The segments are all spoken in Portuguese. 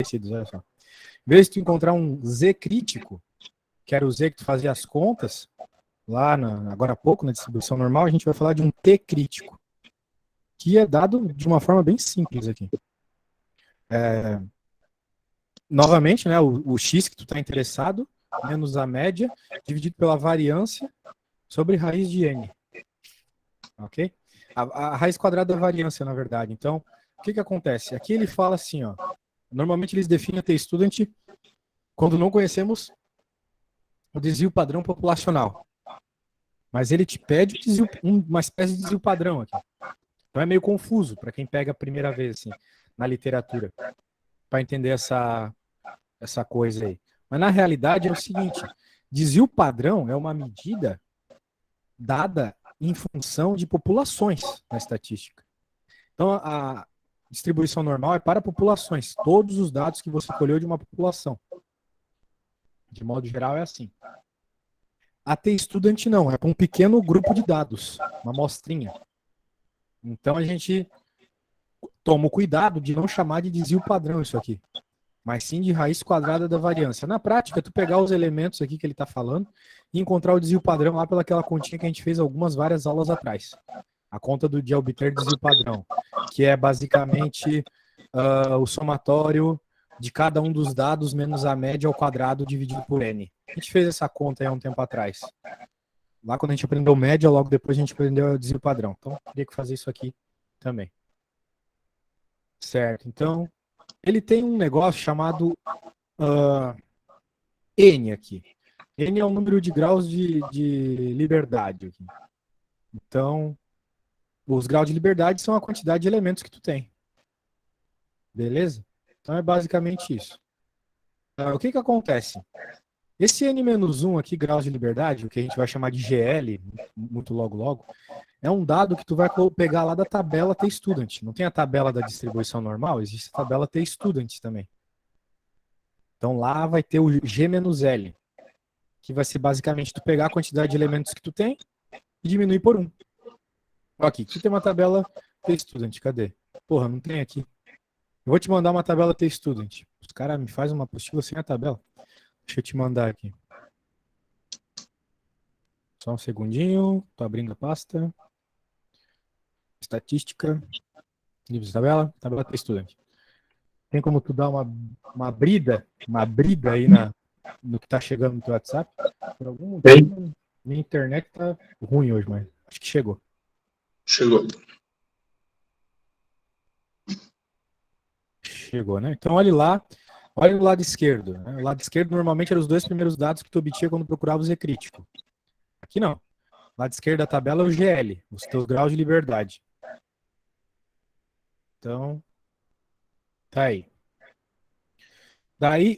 parecidos, olha só. Em vez de tu encontrar um Z crítico, que era o Z que tu fazia as contas, lá agora há pouco, na distribuição normal, a gente vai falar de um T crítico, que é dado de uma forma bem simples aqui. Novamente, né, o X que tu está interessado, menos a média, dividido pela variância sobre raiz de N. Ok? A raiz quadrada da variância, na verdade. Então, o que acontece? Aqui ele fala assim, ó. Normalmente eles definem a T-student quando não conhecemos o desvio padrão populacional. Mas ele te pede uma espécie de desvio padrão aqui. Então é meio confuso para quem pega a primeira vez assim, na literatura, para entender essa coisa aí. Mas na realidade é o seguinte, desvio padrão é uma medida dada em função de populações na estatística. Então a distribuição normal é para populações, todos os dados que você colheu de uma população. De modo geral é assim. A T-student não, é para um pequeno grupo de dados, uma amostrinha. Então a gente toma o cuidado de não chamar de desvio padrão isso aqui, mas sim de raiz quadrada da variância. Na prática, tu pegar os elementos aqui que ele está falando e encontrar o desvio padrão lá pelaquela continha que a gente fez várias aulas atrás. A conta de obter desvio padrão, que é basicamente o somatório de cada um dos dados menos a média ao quadrado dividido por n. A gente fez essa conta aí há um tempo atrás. Lá quando a gente aprendeu média, logo depois a gente aprendeu o desvio padrão. Então, teria que fazer isso aqui também. Certo, então, ele tem um negócio chamado N aqui. N é o número de graus de liberdade aqui. Então, os graus de liberdade são a quantidade de elementos que tu tem. Beleza? Então é basicamente isso. O que acontece? Esse N-1 aqui, graus de liberdade, o que a gente vai chamar de GL, muito logo, é um dado que tu vai pegar lá da tabela T-student. Não tem a tabela da distribuição normal? Existe a tabela T-student também. Então lá vai ter o G-L, que vai ser basicamente tu pegar a quantidade de elementos que tu tem e diminuir por 1. Aqui tem uma tabela T-student, cadê? Porra, não tem aqui. Eu vou te mandar uma tabela T-student. Os caras me fazem uma apostila sem a tabela. Deixa eu te mandar aqui. Só um segundinho. Tô abrindo a pasta. Estatística. Livros de tabela. Tabela T-student. Tem como tu dar uma brida aí no que tá chegando no teu WhatsApp? Por algum motivo, minha internet tá ruim hoje, mas acho que chegou. Chegou. Chegou, né? Então olhe lá. Olha no lado esquerdo. Né? O lado esquerdo normalmente eram os dois primeiros dados que tu obtinha quando procurava o Z crítico. Aqui não. O lado esquerdo da tabela é o GL, os teus graus de liberdade. Então, tá aí. Daí,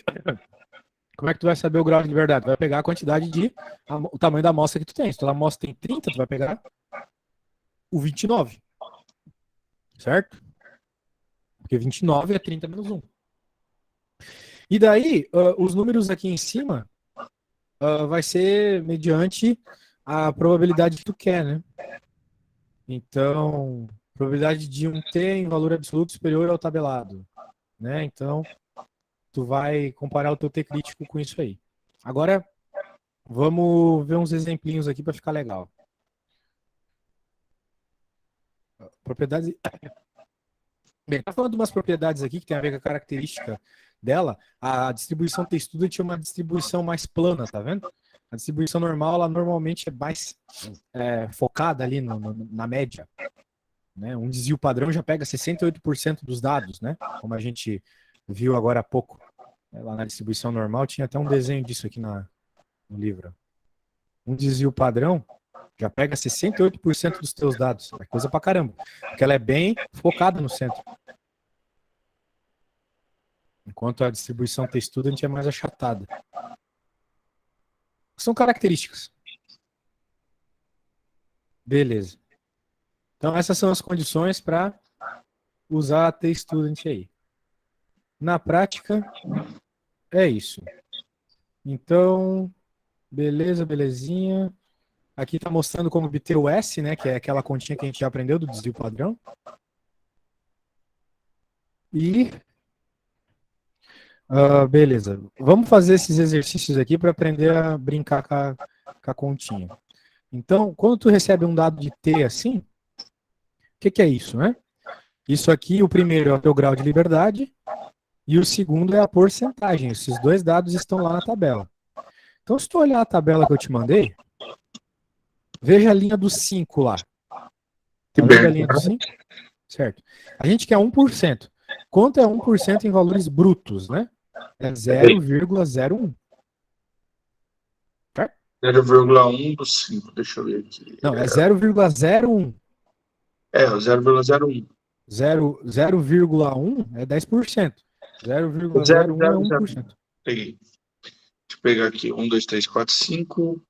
como é que tu vai saber o grau de liberdade? Tu vai pegar a quantidade o tamanho da amostra que tu tem. Se tua amostra tem 30, tu vai pegar o 29. Certo? Porque 29 é 30 menos 1. E daí, os números aqui em cima vai ser mediante a probabilidade que tu quer, né? Então, probabilidade de um T em valor absoluto superior ao tabelado, né? Então, tu vai comparar o teu T crítico com isso aí. Agora, vamos ver uns exemplinhos aqui para ficar legal. Propriedades. Bem, tá falando de umas propriedades aqui que tem a ver com a característica dela. A distribuição T-student é uma distribuição mais plana, tá vendo? A distribuição normal, ela normalmente é mais focada ali na média. Né? Um desvio padrão já pega 68% dos dados, né? Como a gente viu agora há pouco. Lá na distribuição normal tinha até um desenho disso aqui no livro. Um desvio padrão já pega 68% dos teus dados. É coisa pra caramba. Porque ela é bem focada no centro. Enquanto a distribuição T-student é mais achatada. São características. Beleza. Então essas são as condições para usar a T-student aí. Na prática, é isso. Então, beleza, belezinha. Aqui está mostrando como obter o S, né, que é aquela continha que a gente já aprendeu do desvio padrão. E Beleza. Vamos fazer esses exercícios aqui para aprender a brincar com a continha. Então, quando tu recebe um dado de T assim, o que é isso, né? Isso aqui, o primeiro é o teu grau de liberdade e o segundo é a porcentagem. Esses dois dados estão lá na tabela. Então, se tu olhar a tabela que eu te mandei, veja a linha do 5 lá. Tá vendo a linha do 5? Certo. A gente quer 1%. Quanto é 1% em valores brutos, né? É 0,01. Certo? 0,1 do 5, deixa eu ver aqui. Não, é 0,01. O 0,01. 0,1 é 10%. 0,01 é 0,001. 1%. Peguei. Deixa eu pegar aqui. 1, 2, 3, 4, 5.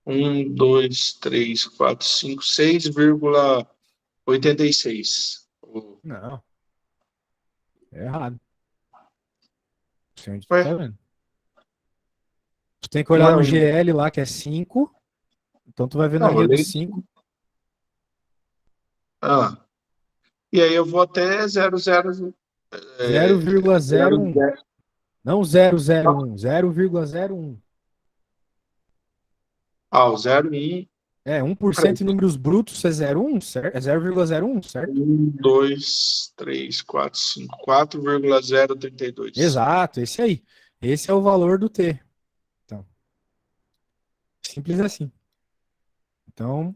1, 2, 3, 4, 5, 6,86. Não, é errado. Não sei onde tu Ué, tá vendo. Tu tem que não olhar é no 1. GL lá, que é 5. Então tu vai ver na Não, eu linha do leio. 5. Ah, e aí eu vou até 00. 0,01. Não 0,01. 0,01. O 0,1. É, 1% em números brutos é 0,1, certo? É 0,01, certo? 1, 2, 3, 4, 5, 4,032. Exato, esse aí. Esse é o valor do T. Então, simples assim. Então,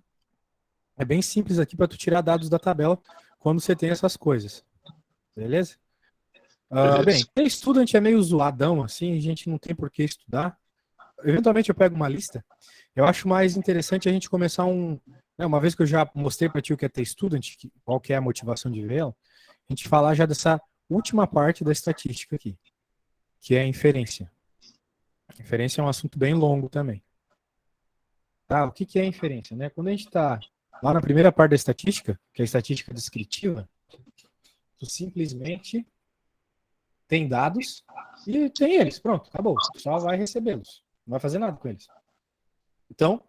é bem simples aqui para tu tirar dados da tabela quando você tem essas coisas. Beleza? Bem, Beleza. quem estuda, a gente é meio zoadão, assim, a gente não tem por que estudar. Eventualmente eu pego uma lista. Eu acho mais interessante a gente começar uma vez que eu já mostrei para ti o que é ter student, qual que é a motivação de vê-lo, a gente falar já dessa última parte da estatística aqui, que é a inferência. A inferência é um assunto bem longo também. Tá, o que é inferência, né? Quando a gente está lá na primeira parte da estatística, que é a estatística descritiva, tu simplesmente tem dados e tem eles, pronto, acabou. Só vai recebê-los, não vai fazer nada com eles. Então,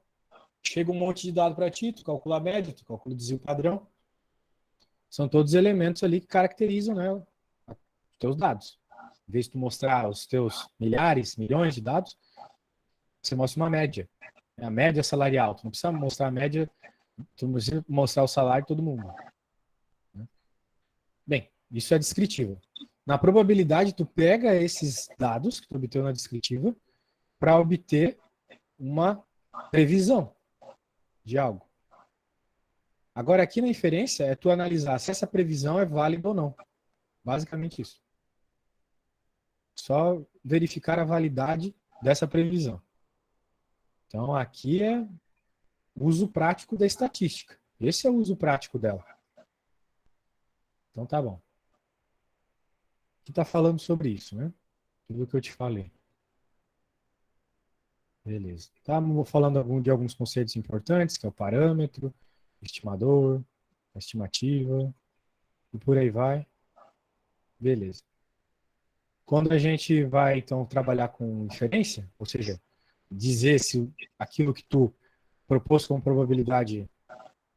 chega um monte de dado para ti, tu calcula a média, tu calcula o desvio padrão. São todos elementos ali que caracterizam, né, os teus dados. Em vez de tu mostrar os teus milhares, milhões de dados, você mostra uma média. A média salarial. Tu não precisa mostrar a média, tu não precisa mostrar o salário de todo mundo. Bem, isso é descritivo. Na probabilidade, tu pega esses dados que tu obteve na descritiva para obter uma previsão de algo. Agora, aqui na inferência, é tu analisar se essa previsão é válida ou não. Basicamente isso. Só verificar a validade dessa previsão. Então, aqui é o uso prático da estatística. Esse é o uso prático dela. Então, tá bom. Tu tá falando sobre isso, né? Tudo que eu te falei. Beleza. Estamos falando de alguns conceitos importantes, que é o parâmetro, estimador, a estimativa, e por aí vai. Beleza. Quando a gente vai, então, trabalhar com inferência, ou seja, dizer se aquilo que tu propôs como probabilidade,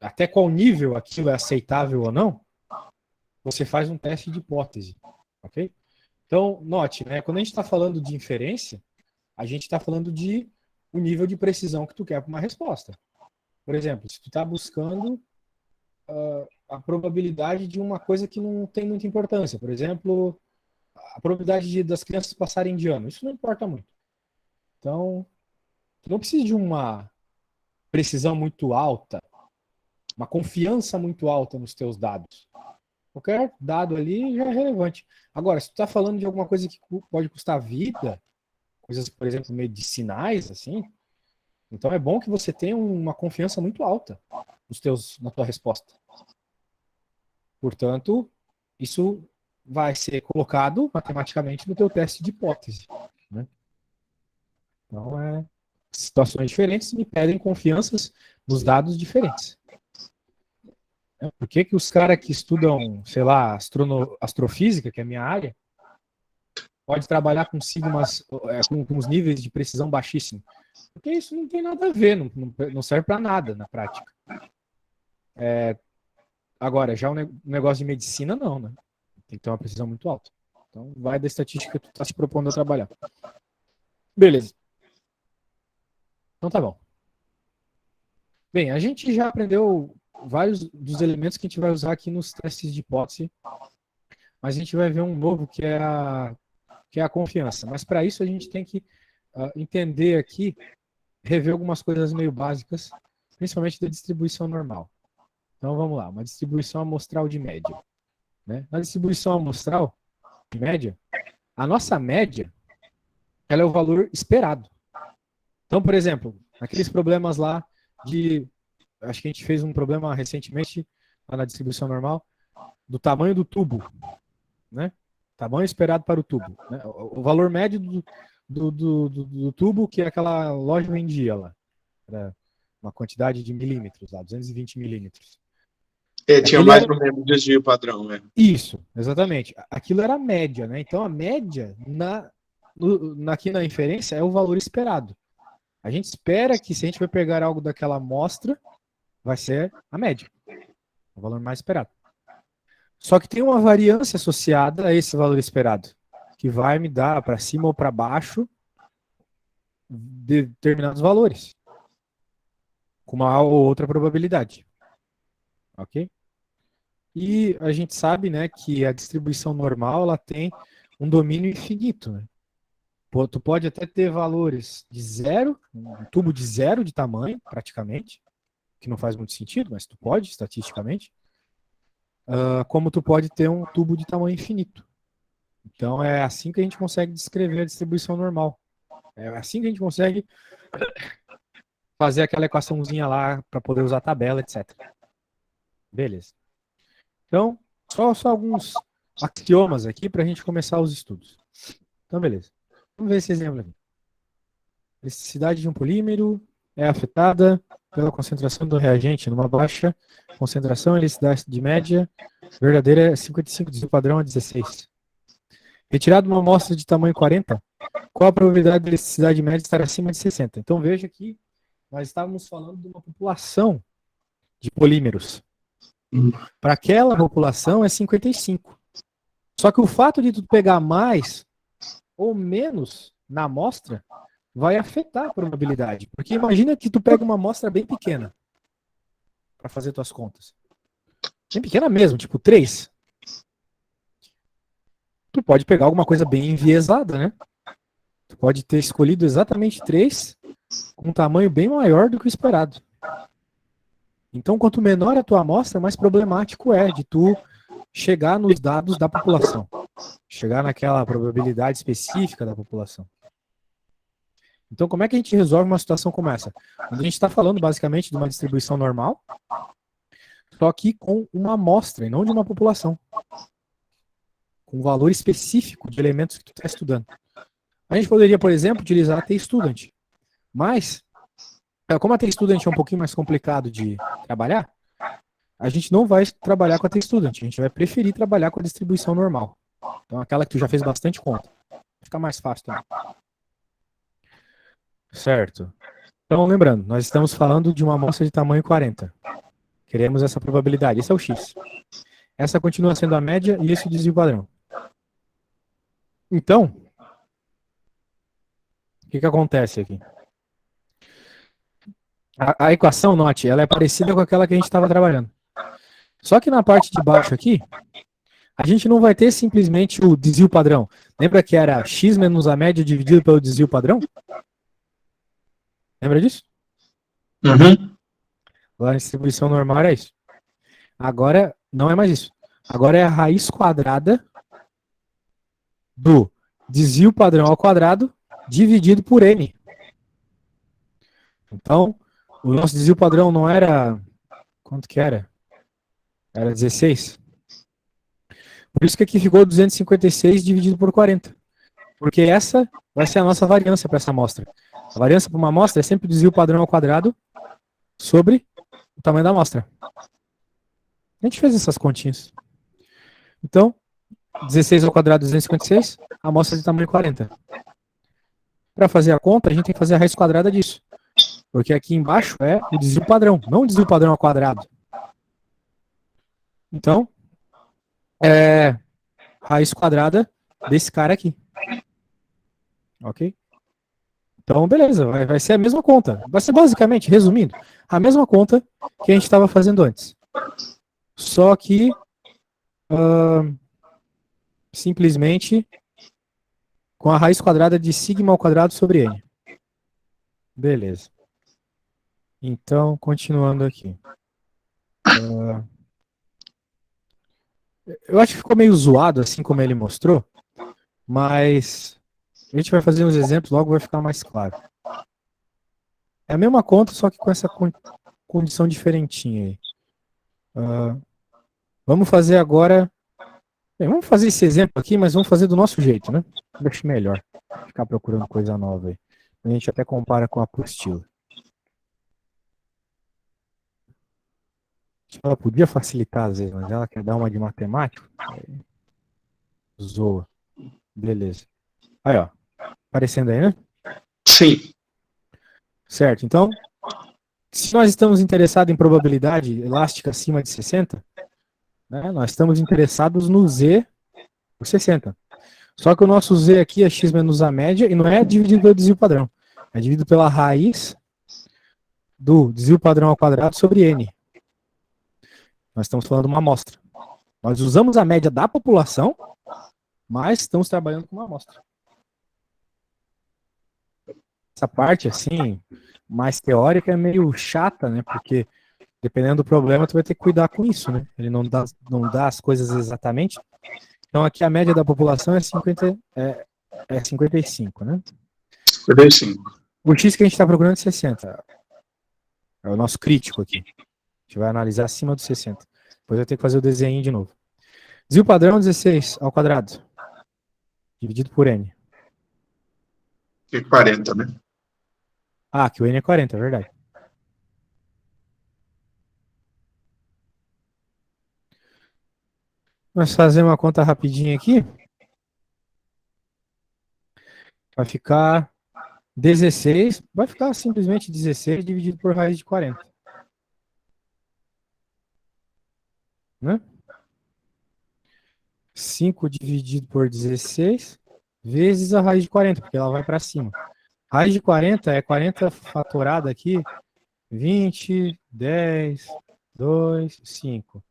até qual nível aquilo é aceitável ou não, você faz um teste de hipótese, ok? Então, note, né, quando a gente está falando de inferência, a gente está falando de o nível de precisão que tu quer para uma resposta. Por exemplo, se tu está buscando a probabilidade de uma coisa que não tem muita importância, por exemplo, a probabilidade das crianças passarem de ano, isso não importa muito. Então, tu não precisa de uma precisão muito alta, uma confiança muito alta nos teus dados. Qualquer dado ali já é relevante. Agora, se tu está falando de alguma coisa que pode custar vida, coisas, por exemplo, medicinais, assim, então é bom que você tenha uma confiança muito alta na tua resposta. Portanto, isso vai ser colocado matematicamente no teu teste de hipótese. Né? Então, situações diferentes me pedem confianças nos dados diferentes. Por que os caras que estudam, sei lá, astrofísica, que é a minha área, pode trabalhar com sigmas, com os níveis de precisão baixíssimos? Porque isso não tem nada a ver, não serve para nada na prática. Agora, já o negócio de medicina, não, né? Tem que ter uma precisão muito alta. Então, vai da estatística que tu está se propondo a trabalhar. Beleza. Então, tá bom. Bem, a gente já aprendeu vários dos elementos que a gente vai usar aqui nos testes de hipótese, mas a gente vai ver um novo que é a confiança. Mas para isso a gente tem que entender aqui, rever algumas coisas meio básicas, principalmente da distribuição normal. Então vamos lá, uma distribuição amostral de média. Né? Na distribuição amostral de média, a nossa média ela é o valor esperado. Então, por exemplo, aqueles problemas lá acho que a gente fez um problema recentemente lá na distribuição normal, do tamanho do tubo, né? Tamanho esperado para o tubo. Né? O valor médio do tubo que aquela loja vendia lá. Era uma quantidade de milímetros lá, 220 milímetros. Tinha mais ou menos desvio padrão, né? Isso, exatamente. Aquilo era a média, né? Então a média aqui na inferência é o valor esperado. A gente espera que se a gente vai pegar algo daquela amostra, vai ser a média, o valor mais esperado. Só que tem uma variância associada a esse valor esperado, que vai me dar para cima ou para baixo determinados valores, com uma ou outra probabilidade. Ok? E a gente sabe, né, que a distribuição normal ela tem um domínio infinito. Né? Tu pode até ter valores de zero, um tubo de zero de tamanho, praticamente, que não faz muito sentido, mas tu pode, estatisticamente, como tu pode ter um tubo de tamanho infinito. Então é assim que a gente consegue descrever a distribuição normal. É assim que a gente consegue fazer aquela equaçãozinha lá para poder usar a tabela, etc. Beleza. Então, só alguns axiomas aqui para a gente começar os estudos. Então, beleza. Vamos ver esse exemplo aqui. A elasticidade de um polímero é afetada pela concentração do reagente numa baixa concentração, a elasticidade de média verdadeira é 55, desvio padrão é 16. Retirado uma amostra de tamanho 40, qual a probabilidade da elasticidade média estar acima de 60? Então veja que nós estávamos falando de uma população de polímeros. Para aquela população é 55. Só que o fato de tu pegar mais ou menos na amostra vai afetar a probabilidade. Porque imagina que tu pega uma amostra bem pequena para fazer tuas contas. Bem pequena mesmo, tipo 3. Tu pode pegar alguma coisa bem enviesada, né? Tu pode ter escolhido exatamente 3 com um tamanho bem maior do que o esperado. Então, quanto menor a tua amostra, mais problemático é de tu chegar nos dados da população. Chegar naquela probabilidade específica da população. Então, como é que a gente resolve uma situação como essa? Quando a gente está falando basicamente de uma distribuição normal, só que com uma amostra e não de uma população. Com um valor específico de elementos que tu está estudando. A gente poderia, por exemplo, utilizar a T-Student. Mas, como a T-Student é um pouquinho mais complicado de trabalhar, a gente não vai trabalhar com a T-Student. A gente vai preferir trabalhar com a distribuição normal. Então, aquela que tu já fez bastante conta. Fica mais fácil também. Certo. Então, lembrando, nós estamos falando de uma amostra de tamanho 40. Queremos essa probabilidade. Esse é o X. Essa continua sendo a média e esse o desvio padrão. Então, o que acontece aqui? A equação, note, ela é parecida com aquela que a gente estava trabalhando. Só que na parte de baixo aqui, a gente não vai ter simplesmente o desvio padrão. Lembra que era x menos a média dividido pelo desvio padrão? Lembra disso? Uhum. Lá na distribuição normal era isso. Agora, não é mais isso. Agora é a raiz quadrada do desvio padrão ao quadrado dividido por n. Então, o nosso desvio padrão não era... Quanto que era? Era 16. Por isso que aqui ficou 256 dividido por 40. Porque essa vai ser a nossa variância para essa amostra. A variância para uma amostra é sempre o desvio padrão ao quadrado sobre o tamanho da amostra. A gente fez essas continhas. Então, 16 ao quadrado, 256, a amostra de tamanho 40. Para fazer a conta, a gente tem que fazer a raiz quadrada disso. Porque aqui embaixo é o desvio padrão, não o desvio padrão ao quadrado. Então, raiz quadrada desse cara aqui. Ok? Então, beleza, vai ser a mesma conta. Vai ser basicamente, resumindo, a mesma conta que a gente estava fazendo antes. Só que simplesmente com a raiz quadrada de sigma ao quadrado sobre n. Beleza. Então, continuando aqui. Eu acho que ficou meio zoado, assim como ele mostrou, mas a gente vai fazer uns exemplos, logo vai ficar mais claro. É a mesma conta, só que com essa condição diferentinha aí. Vamos fazer agora. Bem, vamos fazer esse exemplo aqui, mas vamos fazer do nosso jeito, né? Acho melhor ficar procurando coisa nova aí. A gente até compara com a apostila. Ela podia facilitar às vezes, mas ela quer dar uma de matemático. Zoa. Beleza. Aí, ó. Aparecendo aí, né? Sim. Certo. Então, se nós estamos interessados em probabilidade elástica acima de 60, né, nós estamos interessados no Z por 60. Só que o nosso Z aqui é x menos a média e não é dividido pelo desvio padrão. É dividido pela raiz do desvio padrão ao quadrado sobre n. Nós estamos falando de uma amostra. Nós usamos a média da população, mas estamos trabalhando com uma amostra. Essa parte, assim, mais teórica é meio chata, né? Porque dependendo do problema, tu vai ter que cuidar com isso, né? Ele não dá as coisas exatamente. Então aqui a média da população é 55, né? 55. O X que a gente está procurando é 60. É o nosso crítico aqui. A gente vai analisar acima dos 60. Depois eu tenho que fazer o desenho de novo. Desvio padrão 16 ao quadrado. Dividido por N. E 40, né? Ah, que o N é 40, é verdade. Vamos fazer uma conta rapidinha aqui. Vai ficar 16. Vai ficar simplesmente 16 dividido por raiz de 40. Né? 5 dividido por 16 vezes a raiz de 40, porque ela vai para cima. Raiz de 40 é 40 fatorado aqui, 20, 10, 2, 5.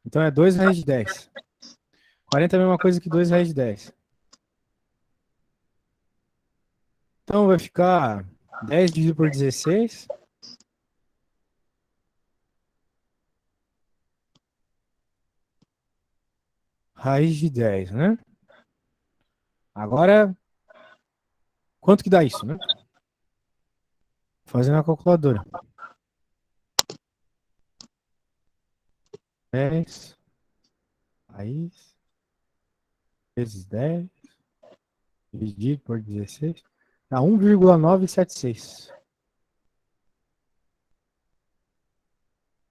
Então é 2 raiz de 10. 40 é a mesma coisa que 2 raiz de 10. Então vai ficar 10 dividido por 16. Raiz de 10, né? Agora, quanto que dá isso, né? Fazendo a calculadora. 10 raiz vezes 10 dividido por 16 dá 1,976.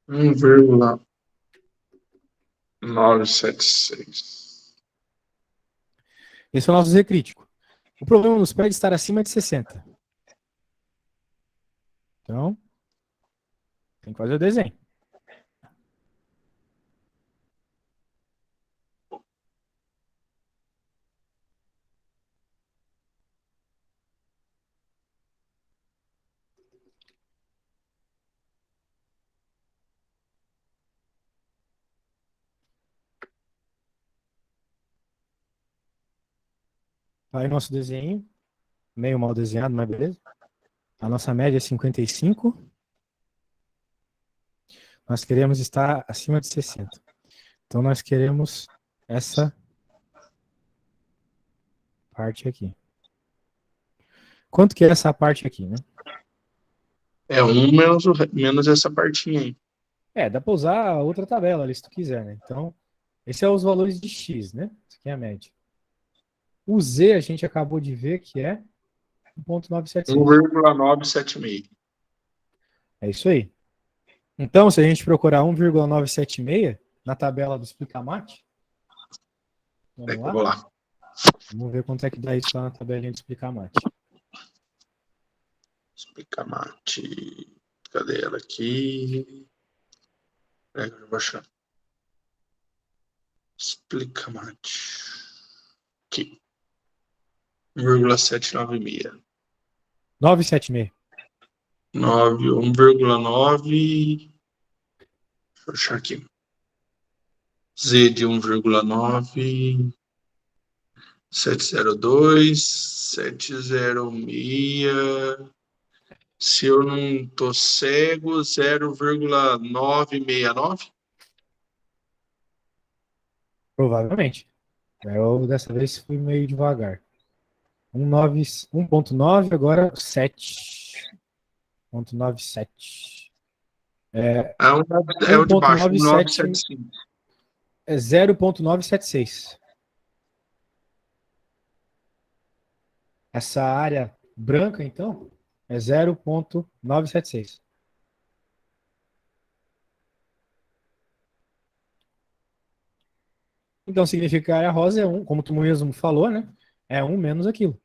1,976. Esse é o nosso Z crítico. O problema nos pede estar acima de 60. Então, tem que fazer o desenho. Aí nosso desenho, meio mal desenhado, mas beleza. A nossa média é 55. Nós queremos estar acima de 60. Então nós queremos essa parte aqui. Quanto que é essa parte aqui, né? É 1 menos essa partinha aí. Dá para usar a outra tabela ali, se tu quiser, né? Então, esse é os valores de x, né? Isso aqui é a média. O z a gente acabou de ver que é 1,976. 1,976. É isso aí. Então, se a gente procurar 1,976 na tabela do Explicamate, vamos lá? Vou lá. Vamos ver quanto é que dá isso lá na tabelinha do Explicamate. Explicamate. Cadê ela aqui? Peraí, eu vou achar. Explicamate. Aqui. 1,796. 976. 1,9. Deixa eu achar aqui. Z de 1,9. 702, 706. Se eu não tô cego, 0,969. Provavelmente. Eu dessa vez fui meio devagar. 1.9, agora 7.97. É o de baixo, 1.97 1975. é 0.976. Essa área branca, então, é 0.976. Então, significa que a área rosa é 1, como tu mesmo falou, né? É 1 menos aquilo.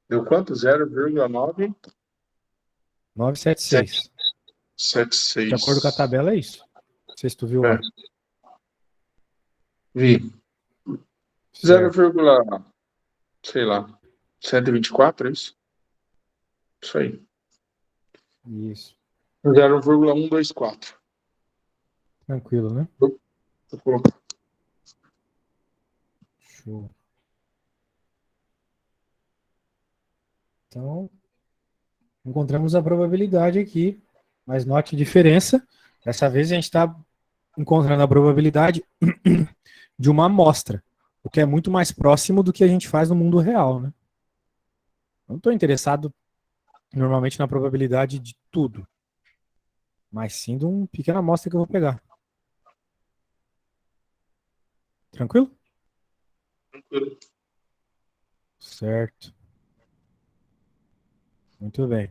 Deu quanto? 0,976. 976. De acordo com a tabela, é isso. Não sei se tu viu lá. Vi. Certo. 0, sei lá, 124, é isso? Isso aí. Isso. 0,124. Tranquilo, né? Vou colocar. Show. Então, encontramos a probabilidade aqui, mas note a diferença. Dessa vez a gente está encontrando a probabilidade de uma amostra, o que é muito mais próximo do que a gente faz no mundo real, né? Não estou interessado normalmente na probabilidade de tudo, mas sim de uma pequena amostra que eu vou pegar. Tranquilo? Tranquilo. Certo. Muito bem.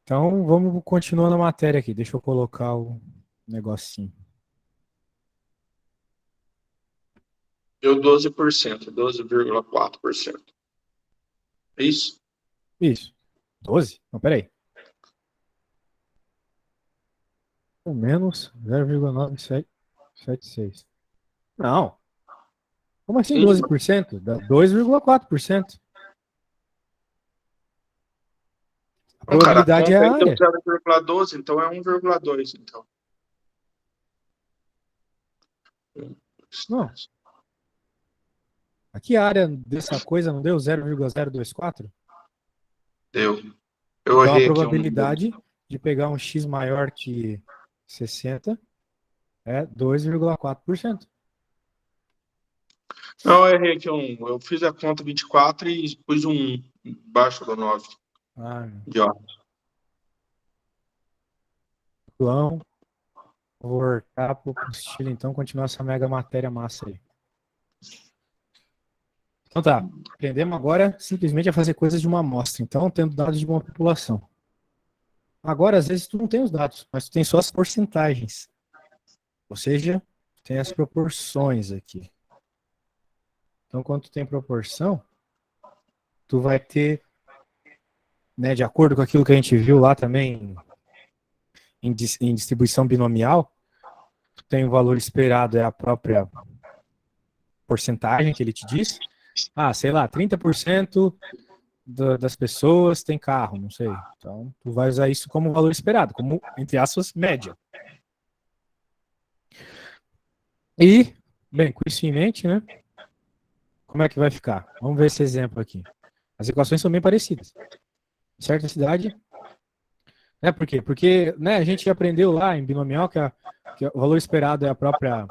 Então, vamos continuando a matéria aqui. Deixa eu colocar o negocinho. Deu 12%, 12,4%. É isso? Isso. 12? Não, peraí. Menos 0,976. Não. Como assim Sim. 12%? Dá 2,4%. A Não, cara, a probabilidade é conta a aí deu área. 0,12, então é 1,2. Então. Não. Aqui a área dessa coisa não deu 0,024? Deu. Eu Então a errei aqui um número. probabilidade de pegar um x maior que 60 é 2,4%. Não, eu errei aqui um. Eu fiz a conta 24 e pus um embaixo do 9. Ah, De ó. João, vou voltar para o apostila, então, continuar essa mega matéria massa aí. Então tá, aprendemos agora simplesmente a fazer coisas de uma amostra, então tendo dados de uma população. Agora, às vezes, tu não tem os dados, mas tu tem só as porcentagens. Ou seja, tem as proporções aqui. Então, quando tu tem proporção, tu vai ter, né, de acordo com aquilo que a gente viu lá também em distribuição binomial, tu tem o valor esperado, é a própria porcentagem que ele te diz. Ah, sei lá, 30% das pessoas tem carro, não sei. Então, tu vai usar isso como valor esperado, como, entre aspas, média. E, bem, com isso em mente, né? Como é que vai ficar? Vamos ver esse exemplo aqui. As equações são bem parecidas. Em certa cidade, né? Por quê? Porque, né, a gente aprendeu lá em binomial que o valor esperado é a própria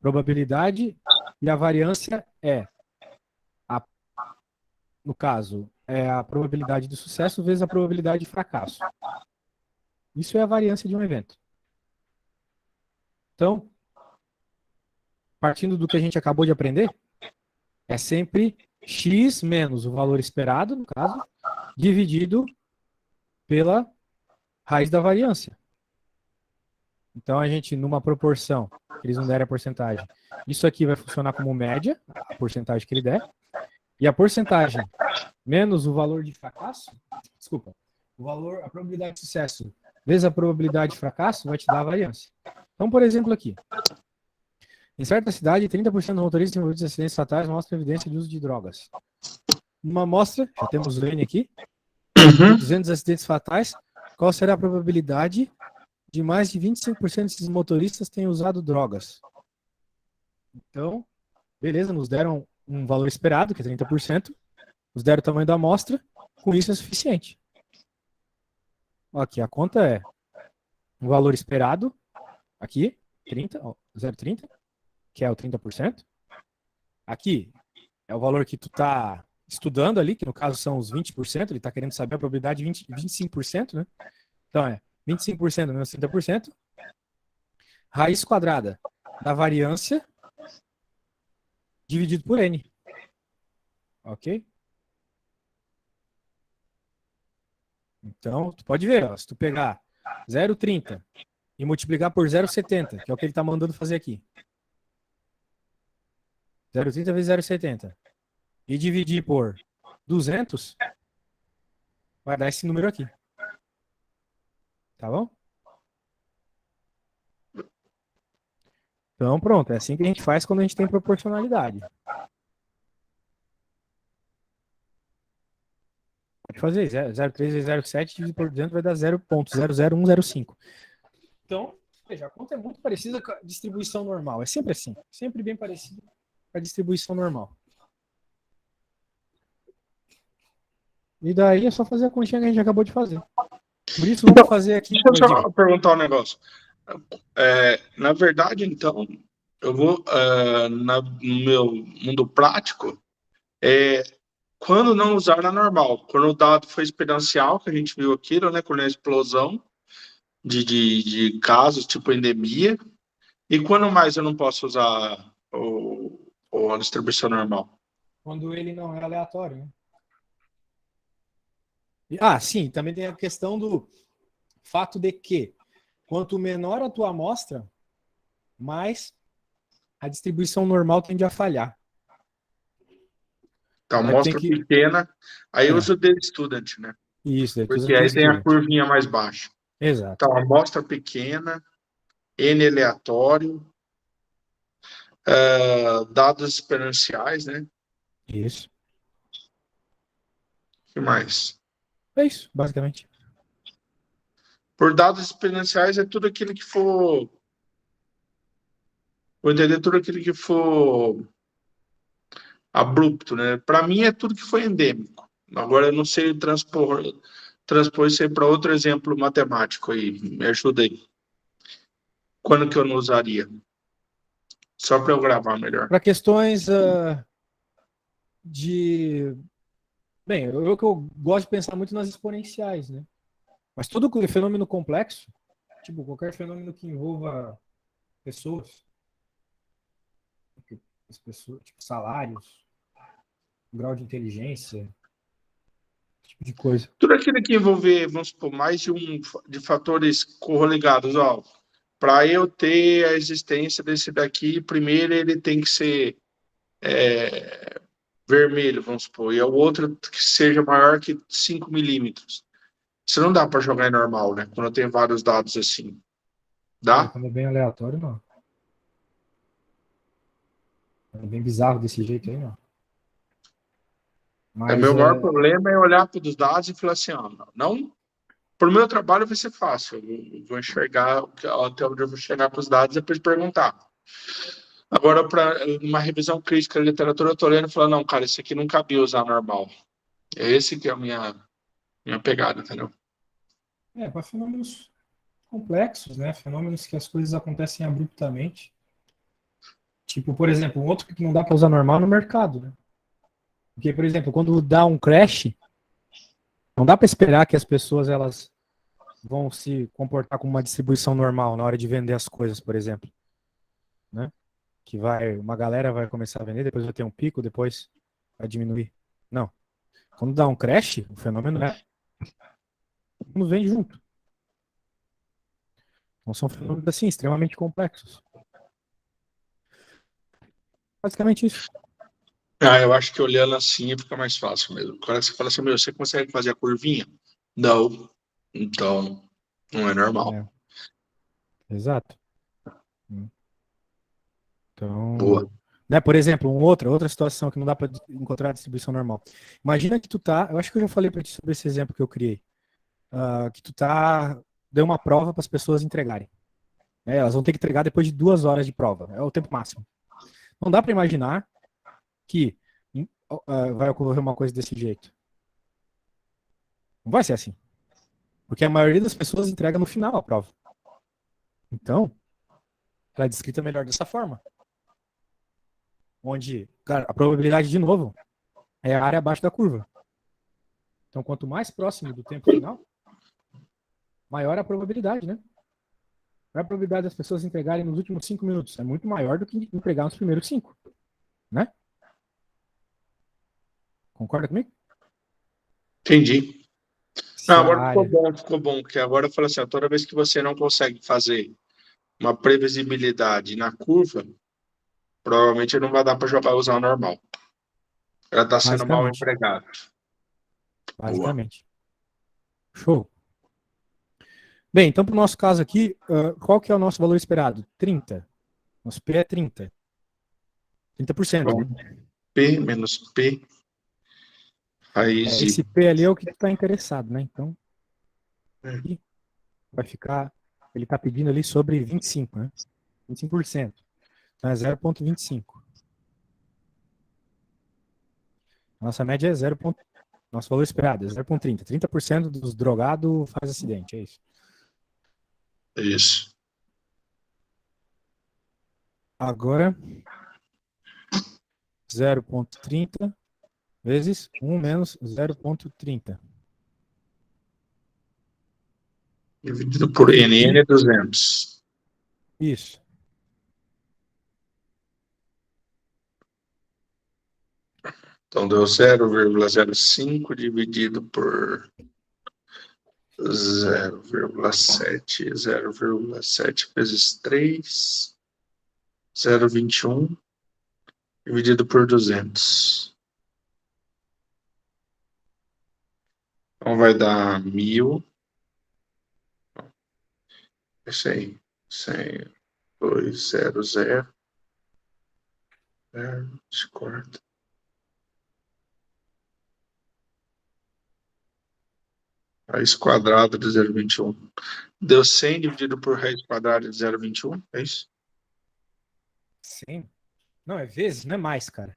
probabilidade e a variância é, no caso, é a probabilidade de sucesso vezes a probabilidade de fracasso. Isso é a variância de um evento. Então, partindo do que a gente acabou de aprender, é sempre x menos o valor esperado, no caso, dividido pela raiz da variância. Então, a gente, numa proporção, que eles não derem a porcentagem, isso aqui vai funcionar como média, a porcentagem que ele der, e a porcentagem menos o valor de fracasso, desculpa, a probabilidade de sucesso vezes a probabilidade de fracasso vai te dar a variância. Então, por exemplo, aqui, Em certa cidade, 30% dos motoristas envolvidos em acidentes fatais mostram evidência de uso de drogas. Numa amostra, já temos o N aqui, de 200 acidentes fatais, qual será a probabilidade de mais de 25% desses motoristas terem usado drogas? Então, beleza, nos deram um valor esperado, que é 30%, nos deram o tamanho da amostra, com isso é suficiente. Aqui, a conta é um valor esperado, aqui, 0,30, que é o 30%. Aqui é o valor que tu tá estudando ali, que no caso são os 20%, ele tá querendo saber a probabilidade de 25%, né? Então é 25% menos 30%, raiz quadrada da variância dividido por N. Ok? Então, tu pode ver, ó, se tu pegar 0,30 e multiplicar por 0,70, que é o que ele está mandando fazer aqui. 0,30 vezes 0,70. E dividir por 200, vai dar esse número aqui. Tá bom? Então, pronto. É assim que a gente faz quando a gente tem proporcionalidade. Pode fazer. 0,3 vezes 0,7 dividido por 200 vai dar 0,00105. Então, veja, a conta é muito parecida com a distribuição normal. É sempre assim. Sempre bem parecido com a distribuição normal. E daí é só fazer a continha que a gente acabou de fazer. Por isso, vamos fazer aqui. Deixa eu só perguntar um negócio. Na verdade, então, eu vou, no meu mundo prático, quando não usar na normal, quando o dado foi exponencial, que a gente viu aquilo, né, quando é a explosão de casos, tipo endemia, e quando mais eu não posso usar a distribuição normal? Quando ele não é aleatório, né? Sim, também tem a questão do fato de que quanto menor a tua amostra, mais a distribuição normal tende a falhar. Então, amostra pequena, aí eu uso o The Student, né? Isso, daí tu usa Porque aí tem a student. curvinha mais baixa. Exato. Então, amostra pequena, N aleatório, dados exponenciais, né? Isso. O que mais? É isso, basicamente. Por dados exponenciais é tudo aquilo que for... Vou entender tudo aquilo que for abrupto, né? Para mim é tudo que foi endêmico. Agora eu não sei transpor isso aí para outro exemplo matemático aí. Me ajuda aí. Quando que eu não usaria? Só para eu gravar melhor. Para questões de... Bem, eu gosto de pensar muito nas exponenciais, né? Mas todo fenômeno complexo, tipo qualquer fenômeno que envolva pessoas, tipo salários, grau de inteligência, esse tipo de coisa. Tudo aquilo que envolver, vamos supor, mais de fatores correligados, ó. Para eu ter a existência desse daqui, primeiro ele tem que ser vermelho, vamos supor, e o outro que seja maior que 5 milímetros. Isso não dá para jogar em normal, né? Quando eu tenho vários dados assim. Dá? Quando é bem aleatório, não. É bem bizarro desse jeito aí, não. Mas Meu maior problema é olhar para os dados e falar assim, ó, não, para o meu trabalho vai ser fácil, eu vou enxergar até onde eu vou chegar com os dados e depois perguntar. Agora, para uma revisão crítica da literatura, eu estou lendo e falando, não, cara, isso aqui não cabia usar normal. É esse que é a minha pegada, entendeu? para fenômenos complexos, né? Fenômenos que as coisas acontecem abruptamente. Tipo, por exemplo, um outro que não dá para usar normal no mercado, né? Porque, por exemplo, quando dá um crash, não dá para esperar que as pessoas elas vão se comportar como uma distribuição normal na hora de vender as coisas, por exemplo, né? Que uma galera vai começar a vender, depois vai ter um pico, depois vai diminuir. Não. Quando dá um crash, o fenômeno é não vem junto. Então são fenômenos assim extremamente complexos. Basicamente isso. Eu acho que olhando assim fica mais fácil mesmo. Quando você fala assim, meu, você consegue fazer a curvinha? Não. Então, não é normal. Exato. Boa. Então, né, por exemplo, outra situação que não dá para encontrar a distribuição normal. Imagina que tu tá, eu acho que eu já falei para ti sobre esse exemplo que eu criei, que tu deu uma prova para as pessoas entregarem. Né, elas vão ter que entregar depois de 2 horas de prova, é o tempo máximo. Não dá para imaginar que vai ocorrer uma coisa desse jeito. Não vai ser assim. Porque a maioria das pessoas entrega no final a prova. Então, ela é descrita melhor dessa forma. Onde, cara, a probabilidade, de novo, é a área abaixo da curva. Então, quanto mais próximo do tempo final, maior a probabilidade, né? A probabilidade das pessoas entregarem nos últimos 5 minutos é muito maior do que entregar nos primeiros 5, né? Concorda comigo? Entendi. Não, Se a agora área... ficou bom, porque agora eu falo assim, ó, toda vez que você não consegue fazer uma previsibilidade na curva, provavelmente não vai dar para jogar usar o normal. Ela está sendo mal Basicamente. empregada. Boa. Basicamente. Show. Bem, então, para o nosso caso aqui, qual que é o nosso valor esperado? 30. Nosso P é 30. 30%, Então, né? P menos P, raiz de... Esse P ali é o que tu está interessado, né? Então, É, aqui vai ficar... Ele está pedindo ali sobre 25, né? 25%. Então, é 0,25. Nossa média é 0. Nosso valor esperado é 0,30. 30% dos drogados faz acidente, é isso. isso. Agora, 0,30 vezes 1 menos 0,30. Dividido por NN é 200. Isso. Então, deu 0,05 dividido por 0,7. 0,7 vezes 3. 0,21 dividido por 200. Então, vai dar 1.000. Isso aí. 100, 2, 0, 0. Se corta. Raiz quadrada de 0,21. Deu 100 dividido por raiz quadrada de 0,21. É isso? Sim. Não, é vezes, não é mais, cara.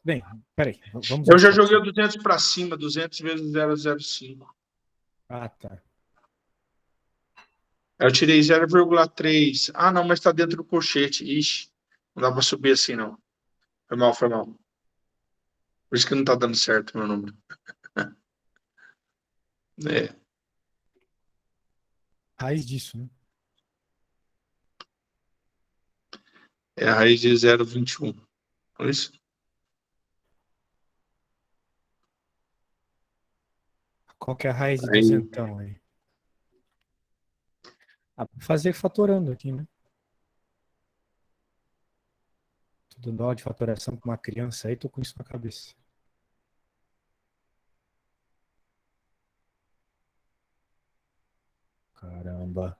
Bem, peraí. Vamos Eu aos já poucos. joguei o 200 para cima. 200 vezes 0,05. Tá. Eu tirei 0,3. Ah, não, mas está dentro do colchete. Ixi, não dá para subir assim, não. Foi mal, foi mal. Por isso que não está dando certo o meu número. É, Raiz disso, né? é a raiz de 0,21. Por isso? Qual que é a raiz de Aí, duzentão aí? Pra fazer fatorando aqui, né? Tô dando aula de fatoração com uma criança aí, tô com isso na cabeça. Caramba.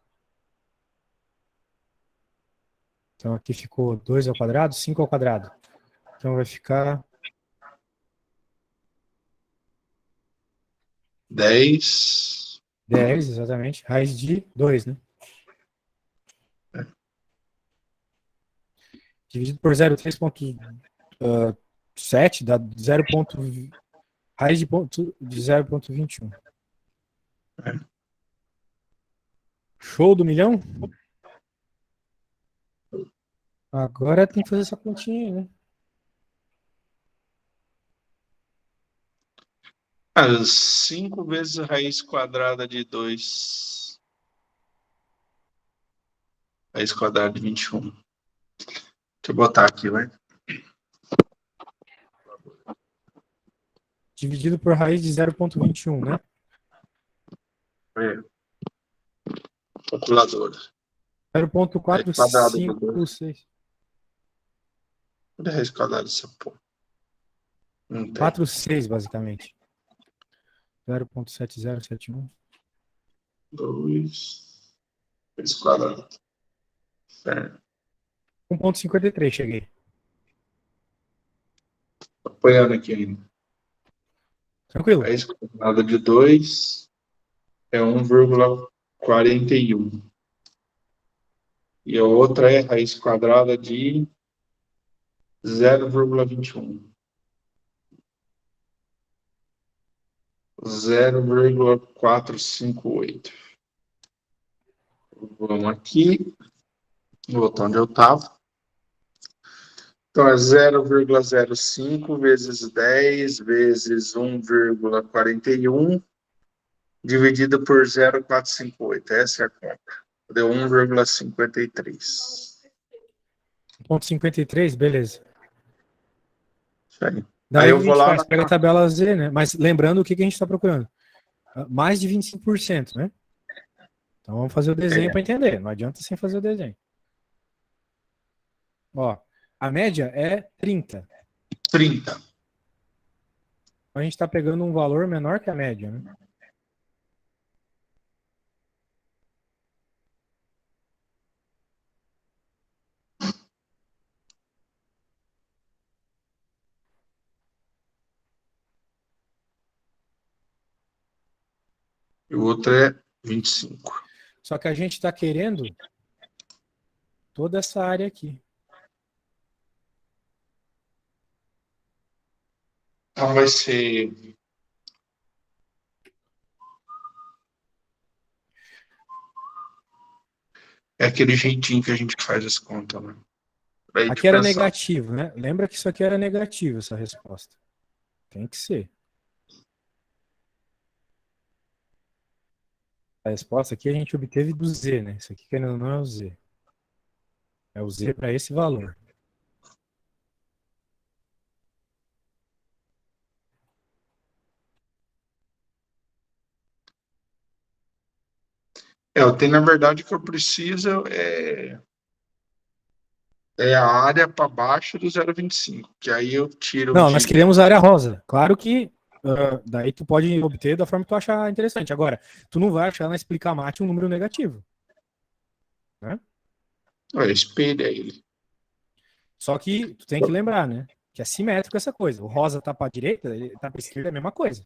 Então aqui ficou 2 ao quadrado, 5 ao quadrado. Então vai ficar 10. 10, exatamente. Raiz de 2, né? Dividido por 0,3,7 dá 0. Raiz de 0,21. Show do milhão? Agora tem que fazer essa continha aí, né? 5 vezes a raiz quadrada de 2. Raiz quadrada de 21. Deixa eu botar aqui, vai. Dividido por raiz de 0,21, né? É, calculadora. Raiz quadrada de 2. 0,456. Cadê a raiz quadrada dessa porra? Não tem. 46, basicamente. 0,7071. 2. Raiz quadrada. Certo. 1,53 cheguei. Apoiando aqui ainda. Tranquilo? Raiz quadrada de 2 é 1,41. E a outra é raiz quadrada de 0,21. 0,458. Vamos aqui. Voltar onde eu estava. Então, é 0,05 vezes 10 vezes 1,41 dividido por 0,458. Essa é a conta. Deu 1,53. 1,53, beleza. Isso aí. Daí Aí o eu que a vou gente lá faz? na... Pega a tabela Z, né? Mas lembrando o que a gente está procurando. Mais de 25%, né? Então vamos fazer o desenho para entender. Não adianta sem fazer o desenho. Ó, a média é 30. 30. Então a gente está pegando um valor menor que a média, né? E o outro é 25. Só que a gente está querendo toda essa área aqui. Então vai ser... É aquele jeitinho que a gente faz as contas, né? Aí de Aqui era pensar. negativo, né? Lembra que isso aqui era negativo, essa resposta. Tem que ser. A resposta aqui a gente obteve do Z, né? Isso aqui querendo ou não é o Z. É o Z para esse valor. Eu tenho, na verdade, o que eu preciso é a área para baixo do 0,25, que aí eu tiro Não, nós de... queremos a área rosa. Claro que daí tu pode obter da forma que tu achar interessante. Agora, tu não vai achar na explicar mate um número negativo. Né? Olha, espelha ele. Só que tu tem que lembrar, né? Que é simétrico essa coisa. O rosa tá para a direita, ele tá para a esquerda, é a mesma coisa.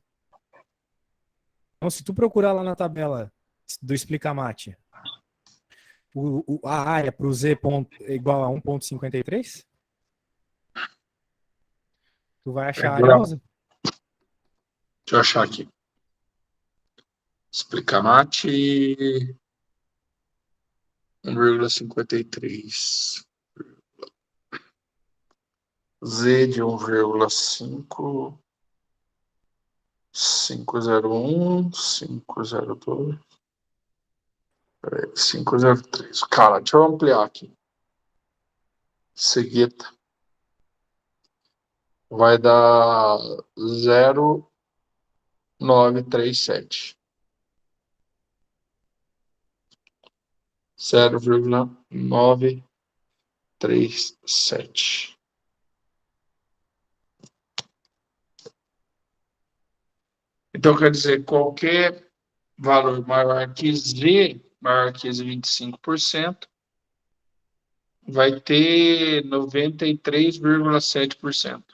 Então, se tu procurar lá na tabela do explicar mate a área para o Z é igual a 1,53, tu vai achar a área Deixa rosa. eu achar aqui. Explicar mate 1,53. Z de 1,5. 501, 502, 503. Cara, deixa eu ampliar aqui. Seguida. Vai dar 0,937. 0,937. Então, quer dizer, qualquer valor maior que Z, maior que esse 25%, vai ter 93,7%.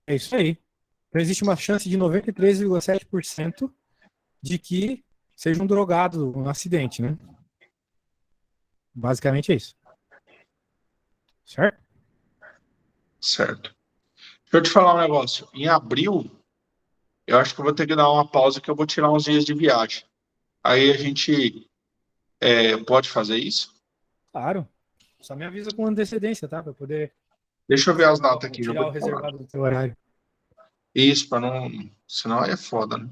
É isso aí. Então existe uma chance de 93,7% de que seja um drogado um acidente, né? Basicamente é isso. Certo? Certo. Deixa eu te falar um negócio. Em abril, eu acho que eu vou ter que dar uma pausa, que eu vou tirar uns dias de viagem. Aí a gente pode fazer isso? Claro. Só me avisa com antecedência, tá? Para poder Deixa eu ver as datas aqui, já tirar vou o te falar. reservado do teu horário. Isso, para não. Senão aí é foda, né?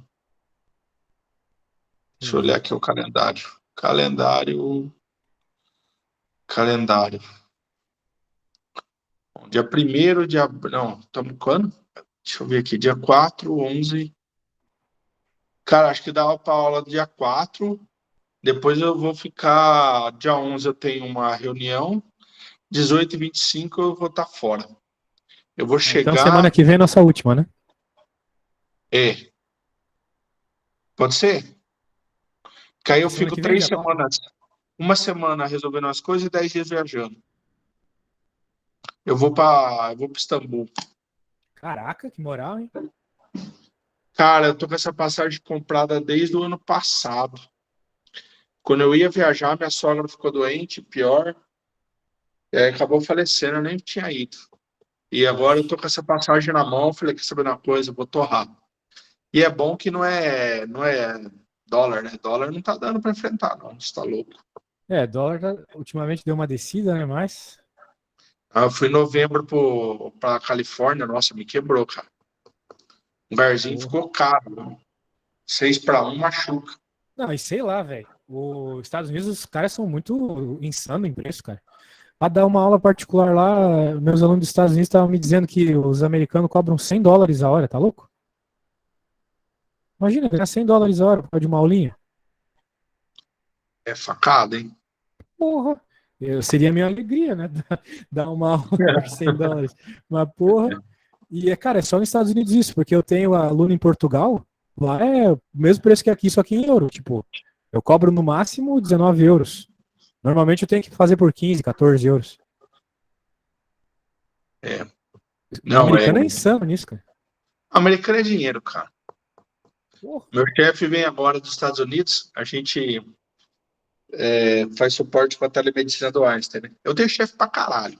Deixa eu olhar aqui o calendário. Calendário. Calendário. Bom, dia 1º de abril. Não, estamos quando? Deixa eu ver aqui. Dia 4, 11. Cara, acho que dava para aula dia 4. Depois eu vou ficar. Dia 11 eu tenho uma reunião. 18 e 25 eu vou estar fora. Eu vou Então semana chegar. que vem é nossa última, né? É. Pode ser? Que aí eu Semana fico que vem, 3 dia 4? semanas. Uma semana resolvendo as coisas e 10 dias viajando. Eu vou para Istambul. Caraca, que moral, hein? Cara, eu tô com essa passagem comprada desde o ano passado. Quando eu ia viajar, minha sogra ficou doente, pior, e aí acabou falecendo, eu nem tinha ido. E agora eu tô com essa passagem na mão, falei, quer saber uma coisa, eu vou torrar. E é bom que não é dólar, né? Dólar não tá dando para enfrentar, não, você tá louco. Dólar ultimamente deu uma descida, né? Mas. Eu fui em novembro pra Califórnia, nossa, me quebrou, cara. O barzinho Porra. ficou caro, né? 6 para 1 machuca. Não, e sei lá, velho. Os Estados Unidos, os caras são muito insanos em preço, cara. Pra dar uma aula particular lá, meus alunos dos Estados Unidos estavam me dizendo que os americanos cobram $100 a hora, tá louco? Imagina, ganhar $100 a hora por causa de uma aulinha. É facada, hein? Porra, seria a minha alegria, né? Dar uma aula por $100. Mas, porra, e cara, é só nos Estados Unidos isso, porque eu tenho aluno em Portugal, lá é o mesmo preço que aqui, só que em euro. Tipo, eu cobro no máximo 19 euros. Normalmente eu tenho que fazer por 15, 14 euros. É. O Não, americano é insano nisso, cara. Americano é dinheiro, cara. Porra. Meu chefe vem agora dos Estados Unidos, a gente faz suporte para a telemedicina do Einstein, né? Eu tenho chefe pra caralho.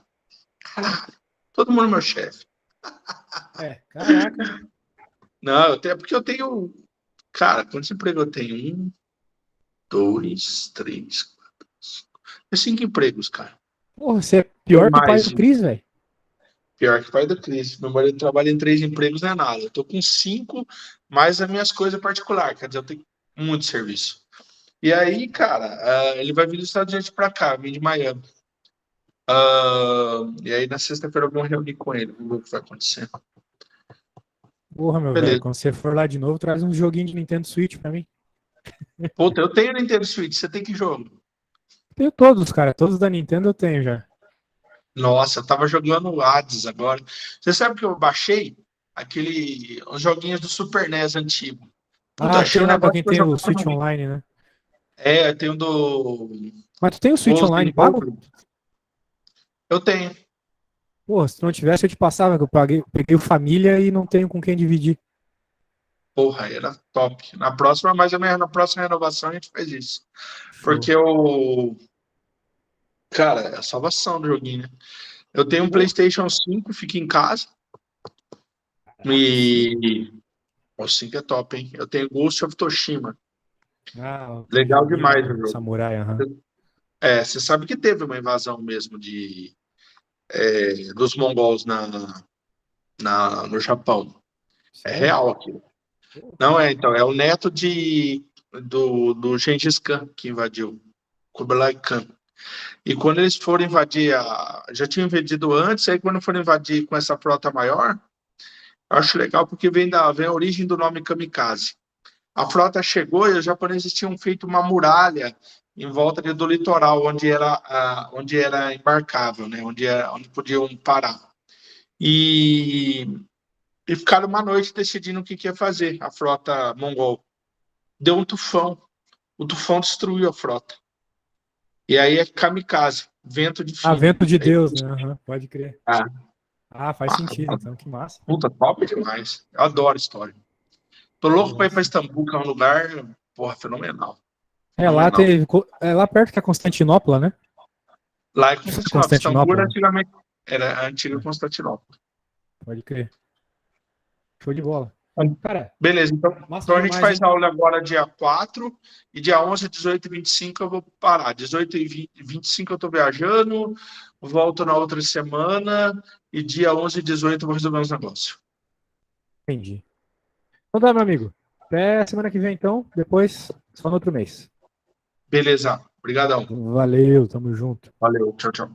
Caralho. Todo mundo é meu chefe. Caraca. Não, porque eu tenho. Cara, quantos empregos eu tenho? 1, 2, 3, 4, 5. É 5 empregos, cara. Porra, você é Tem pior que o pai mais. do Cris, velho. Pior que o pai do Cris. Meu marido trabalha em 3 empregos, não é nada. Eu tô com 5, mais as minhas coisas particulares. Quer dizer, eu tenho muito serviço. E aí, cara, ele vai vir dos Estados Unidos pra cá, vem de Miami. E aí, na sexta-feira, eu vou reunir com ele, vamos ver o que vai acontecer. Porra, meu velho, Beleza. quando você for lá de novo, traz um joguinho de Nintendo Switch pra mim. Puta, eu tenho Nintendo Switch, você tem que jogo? Tenho todos, cara. Todos da Nintendo eu tenho já. Nossa, eu tava jogando o Hades agora. Você sabe que eu baixei os joguinhos do Super NES antigo. Puta, Ah, achei tem um lá pra negócio quem que eu tem o jogava Switch muito. Online, né? Tem o do Mas tu tem o Switch Online Frozen pago? Over. Eu tenho. Porra, se não tivesse eu te passava, que eu peguei o Família e não tenho com quem dividir. Porra, era top. Na próxima, mais ou menos, na próxima renovação a gente faz isso. Show. Porque cara, é a salvação do joguinho, né? Eu tenho um Porra, PlayStation 5, fica em casa. caraca, sim. E o 5 é top, hein? Eu tenho Ghost of Tsushima. Ah, aquele Legal joguinho lá demais o do jogo. Samurai, aham. Você sabe que teve uma invasão mesmo dos mongols no Japão. É Sério? real aquilo. Porra. Não é, então, é o neto do Gengis Khan que invadiu, Kublai Khan. E quando eles foram invadir, já tinham invadido antes, aí quando foram invadir com essa frota maior, eu acho legal porque vem a origem do nome Kamikaze. A frota chegou e os japoneses tinham feito uma muralha em volta do litoral, onde era embarcável, né? Onde podiam parar. E ficaram uma noite decidindo o que ia fazer, a frota mongol. Deu um tufão. O tufão destruiu a frota. E aí é kamikaze, vento de Ah, fino. Vento de Deus, né? Aham, pode crer. Ah, Ah, faz sentido, então, que massa. puta, top demais. Eu adoro história. Tô louco pra ir pra Nossa. Istambul, que é um lugar, porra, fenomenal. Lá Fenomenal. teve. É lá perto que é Constantinopla, né? Lá é Acho que é Constantinopla. Istambul Constantinopla, era né? antigamente era a antiga É, Constantinopla. pode crer. Show de bola. Cara, Beleza, então, massa então a gente demais, faz hein? a aula agora dia 4 e dia 11, 18 e 25 eu vou parar. 18 e 20, 25 eu tô viajando, volto na outra semana e dia 11 e 18 eu vou resolver uns negócios. Entendi. Então tá, meu amigo. Até semana que vem, então. Depois, só no outro mês. Beleza, obrigadão. Valeu, tamo junto. Valeu, tchau, tchau.